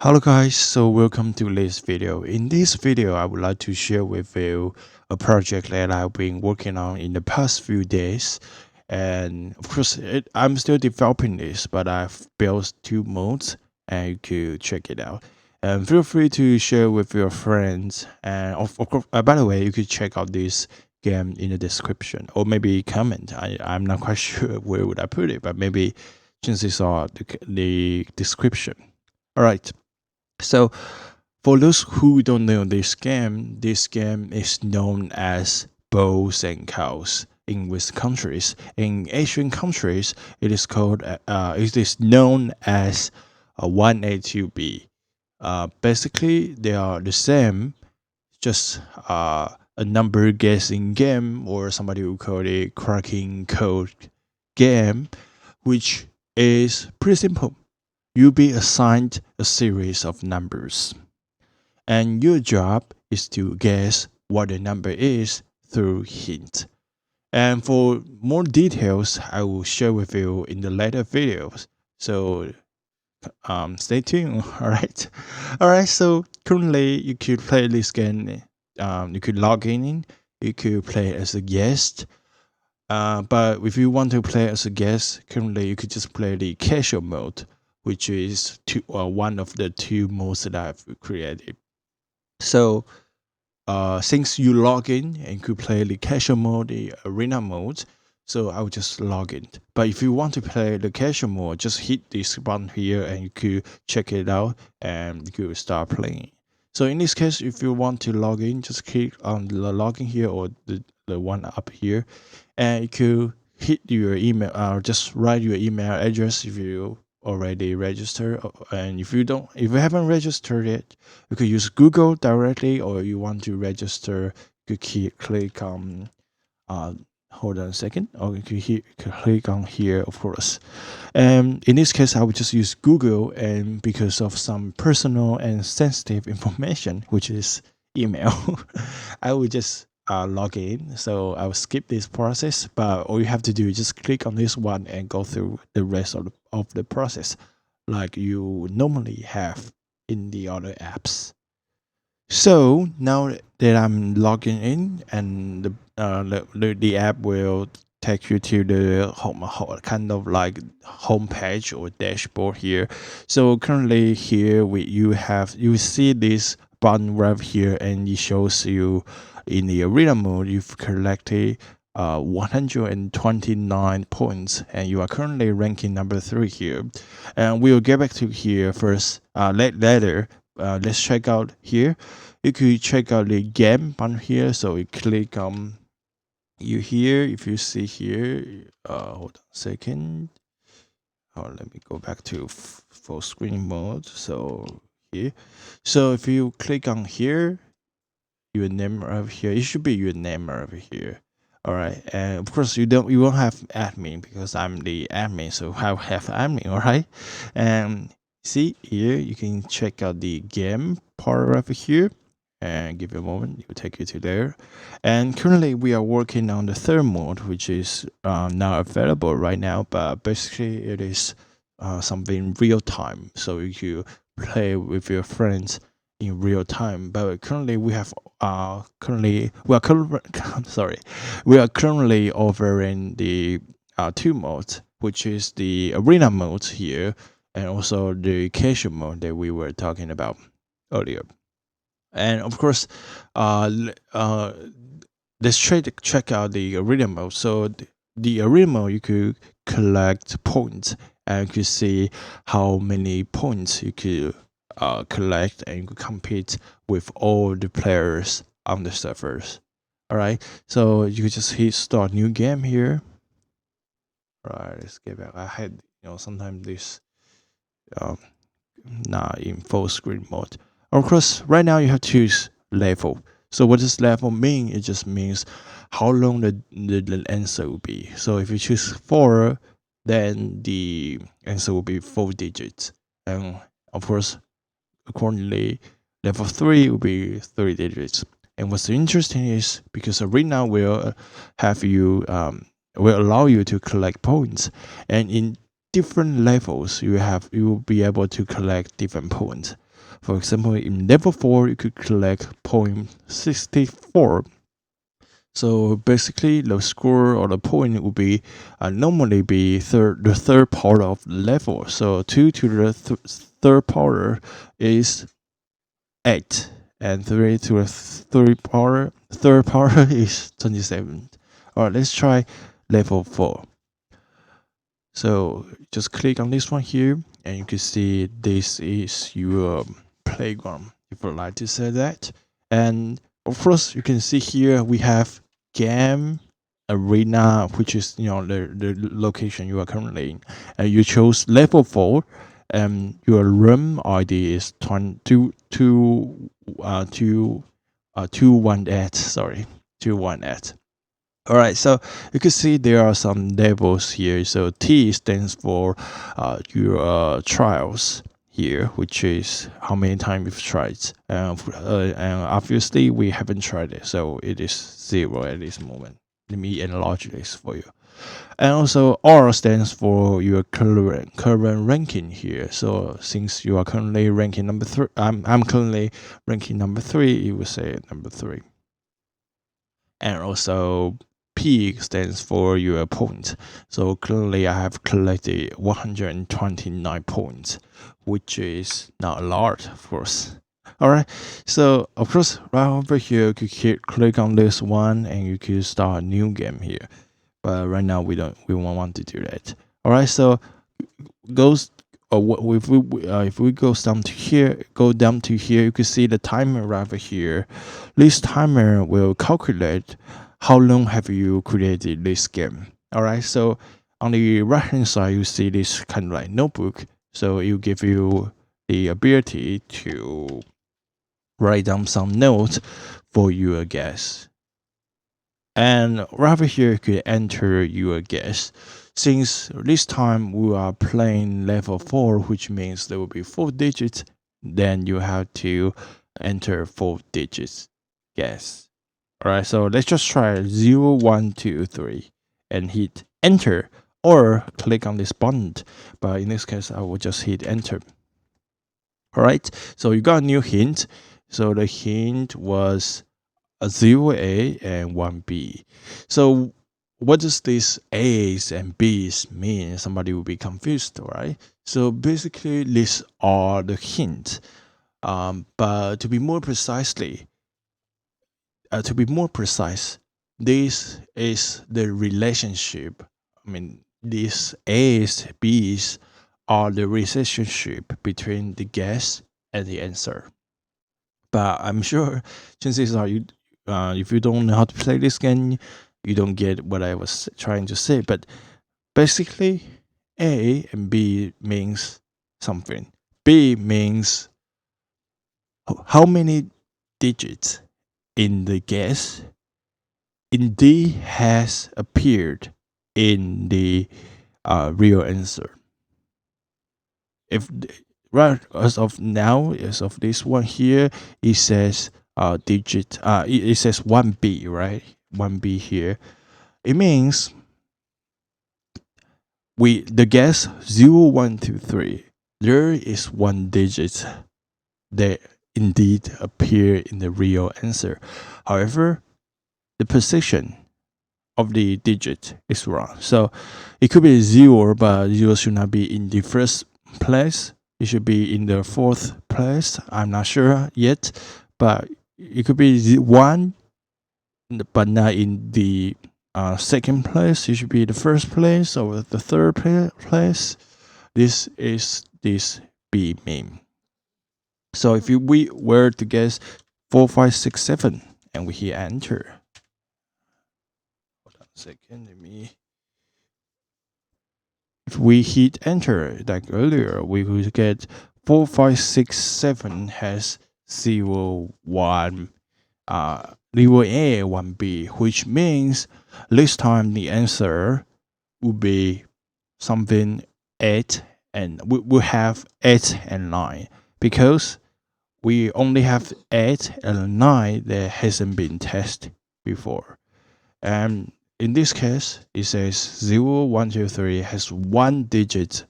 Hello guys, so welcome to this video. In this video, I would like to share with you a project that I've been working on in the past few days. And of course, I'm still developing this, but I've built two modes and you could check it out. And feel free to share with your friends. And of course, by the way, you could check out this game in the description or maybe comment. I'm not quite sure where would I put it, but maybe chances are the description. All right. So, for those who don't know this game is known as bows and cows in West countries. In Asian countries, it is known as 1A2B. Basically, they are the same, just a number guessing game, or somebody would call it cracking code game, which is pretty simple. You'll be assigned a series of numbers, and your job is to guess what the number is through hint. And for more details, I will share with you in the later videos. So stay tuned. All right. So currently, you could play this game. You could log in. You could play as a guest. But if you want to play as a guest, currently you could just play the casual mode, which is one of the two modes that I've created. So since you log in and you could play the casual mode, the arena mode, so I will just log in. But if you want to play the casual mode, just hit this button here and you could check it out and you could start playing. So in this case, if you want to log in, just click on the login here or the one up here, and you could hit your email or just write your email address if you already registered. And if you haven't registered yet, you could use Google directly, or you want to register, you could click on uh hold on a second, or you could click on here, of course. And in this case, I would just use Google, and because of some personal and sensitive information, which is email, I would just log in. So I will skip this process, but all you have to do is just click on this one and go through the rest of the process like you normally have in the other apps. So now that I'm logging in, and the app will take you to the kind of like home page or dashboard here. So currently here you see this button right here, and it shows you in the arena mode you've collected 129 points, and you are currently ranking number 3 here. And we'll get back to here first later. Let's check out here. You could check out the game button here. So you click you here. If you see here, hold on a second. Let me go back to full screen mode. So here, so if you click on here, your name over here, it should be your name over here. All right, and of course you won't have admin because I'm the admin, so I'll have admin. All right, and see here you can check out the game part over here, and give you a moment, it will take you to there. And currently we are working on the third mode, which is not available right now, but basically it is something real time, so you play with your friends in real time. But currently sorry, we are currently over in the two modes, which is the arena mode here, and also the casual mode that we were talking about earlier. And of course, let's try to check out the arena mode. So the arena mode, you could collect points, and you could see how many points you could collect, and you could compete with all the players on the servers. All right, so you could just hit start new game here. All right, let's get back. I had sometimes this um, not in full screen mode. Of course, right now you have to choose level. So what does level mean? It just means how long the answer will be. So if you choose 4, then the answer will be 4 digits. And of course, accordingly, level 3 will be 3 digits. And what's interesting is because Arena will have you will allow you to collect points, and in different levels you will be able to collect different points. For example, in level 4, you could collect 0.64. So basically, the score or the point would be normally be the third power of the level. So 2 to the third power is 8, and 3 to the third power is 27. All right, let's try level 4. So just click on this one here, and you can see this is your playground, if you like to say that. And of course, you can see here we have game arena, which is the location you are currently in, and you chose level 4. And your room ID is 218. Sorry, 218. All right, so you can see there are some levels here. So T stands for your trials here, which is how many times you've tried. And obviously we haven't tried it, so it is 0 at this moment. Let me enlarge this for you. And also R stands for your current ranking here. So since you are currently ranking number 3, I'm currently ranking number 3. You will say number 3. And also P stands for your point. So currently I have collected 129 points, which is not a lot, of course. Alright, so of course right over here you could click on this one and you could start a new game here. But right now we won't want to do that. Alright, so goes if we go down to here, you can see the timer right over here. This timer will calculate how long have you created this game. All right, so on the right hand side you see this kind of like notebook, so it will give you the ability to write down some notes for your guess. And right over here you could enter your guess. Since this time we are playing level 4, which means there will be 4 digits, then you have to enter 4 digits guess. Alright, so let's just try 0, 1, 2, 3 and hit enter, or click on this button, but in this case I will just hit enter. Alright, so you got a new hint. So the hint was a 0A and 1B. So what does these A's and B's mean? Somebody will be confused, right? So basically these are the hints. But to be more precise, this is the relationship. I mean, these A's, B's are the relationship between the guess and the answer. But I'm sure chances are if you don't know how to play this game, you don't get what I was trying to say. But basically, A and B means something. B means how many digits in the guess in D has appeared in the real answer. If right as of now, as of this one here, it says digit. It says 1B, right? 1B here. It means the guess 0, 1, 2, 3. There is 1 digit that indeed appear in the real answer. However, the position of the digit is wrong. So it could be 0, but 0 should not be in the first place. It should be in the 4th place. I'm not sure yet, but it could be 1, but not in the 2nd place. It should be the 1st place or the 3rd place. This is this B meme. So if we were to guess 4, 5, 6, 7, and we hit enter. Hold on a second, let me. If we hit enter like earlier, we would get 4, 5, 6, 7 has 0, 1, 0A, 1B, which means this time the answer would be something 8, and we will have 8 and 9, because we only have 8 and 9 that hasn't been tested before. And in this case, it says 0, 1, 2, 3 has 1 digit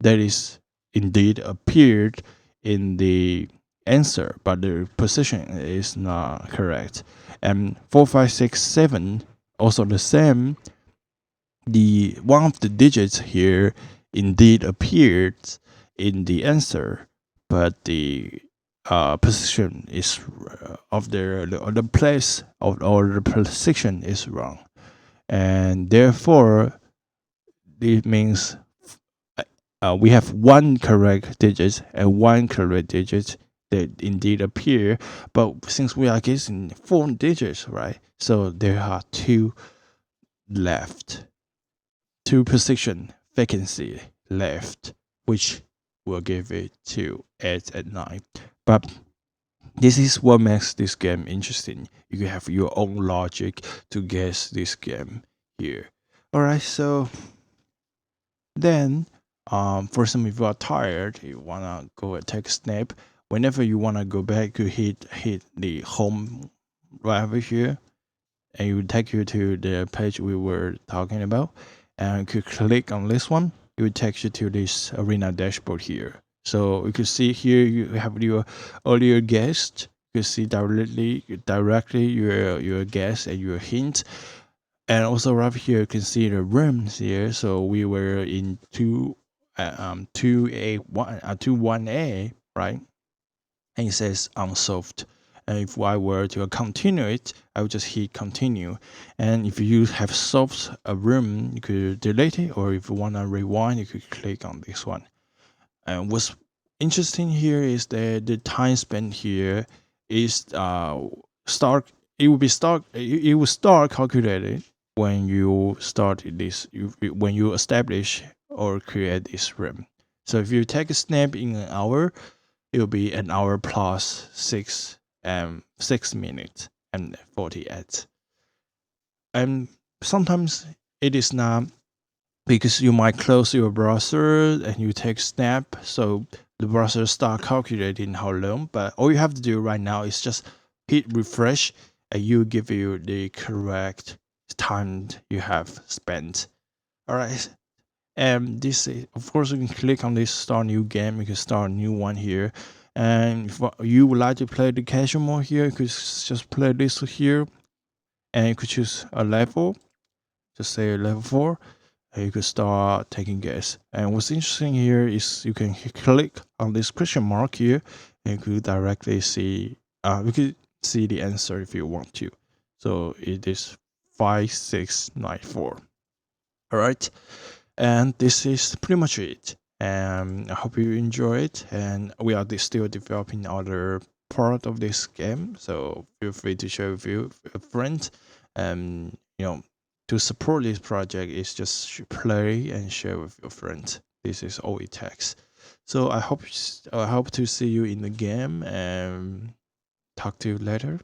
that is indeed appeared in the answer, but the position is not correct. And 4567 also the same. The one of the digits here indeed appeared in the answer, but the position is of the place of or the position is wrong, and therefore it means we have one correct digit and one correct digit that indeed appear, but since we are guessing 4 digits, right? So there are two left, two position vacancy left, which will give it to 8 and 9. But this is what makes this game interesting. You can have your own logic to guess this game here. Alright, so then for some of you are tired, you wanna go and take a snap. Whenever you wanna go back, you hit the home right over here, and it will take you to the page we were talking about. And you could click on this one, it will take you to this arena dashboard here. So you can see here you have your earlier guest. You can see directly your guess and your hint. And also right here you can see the rooms here. So we were in 2A1A, right? And it says unsolved. And if I were to continue it, I would just hit continue. And if you have solved a room, you could delete it, or if you want to rewind, you could click on this one. And what's interesting here is that the time spent here is start. It will be start. It will start calculated when you start this. When you establish or create this room. So if you take a snap in an hour, it will be an hour plus 6 minutes and 48. And sometimes it is not, because you might close your browser and you take snap, so the browser start calculating how long. But all you have to do right now is just hit refresh, and you give you the correct time you have spent. All right. And this is, of course, you can click on this start new game. You can start a new one here. And if you would like to play the casual mode here, you could just play this here, and you could choose a level, just say level 4, and you could start taking guess. And what's interesting here is you can click on this question mark here, and you could directly see you could see the answer if you want to. So it is 5694. All right. And this is pretty much it. And I hope you enjoy it. And we are still developing other part of this game, so feel free to share with a friend. And to support this project is just play and share with your friends. This is all it takes. So I hope to see you in the game, and talk to you later.